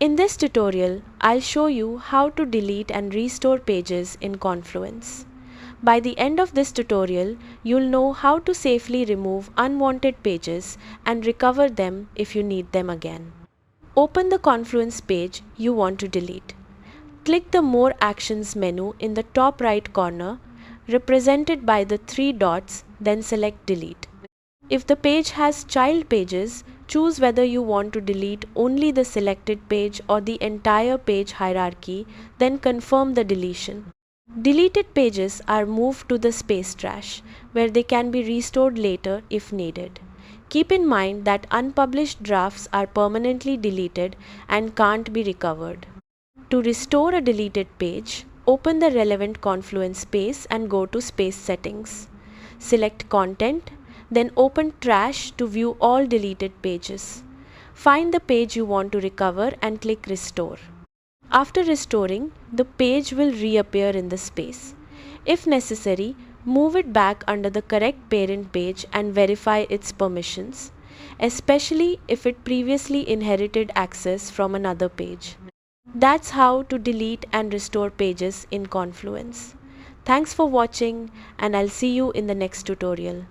In this tutorial, I'll show you how to delete and restore pages in Confluence. By the end of this tutorial, you'll know how to safely remove unwanted pages and recover them if you need them again. Open the Confluence page you want to delete. Click the More Actions menu in the top right corner, represented by the three dots, then select Delete. If the page has child pages, choose whether you want to delete only the selected page or the entire page hierarchy, then confirm the deletion. Deleted pages are moved to the space trash, where they can be restored later if needed. Keep in mind that unpublished drafts are permanently deleted and can't be recovered. To restore a deleted page, open the relevant Confluence space and go to Space Settings. Select Content, then open Trash to view all deleted pages. Find the page you want to recover and click Restore. After restoring, the page will reappear in the space. If necessary, move it back under the correct parent page and verify its permissions, especially if it previously inherited access from another page. That's how to delete and restore pages in Confluence. Thanks for watching, and I'll see you in the next tutorial.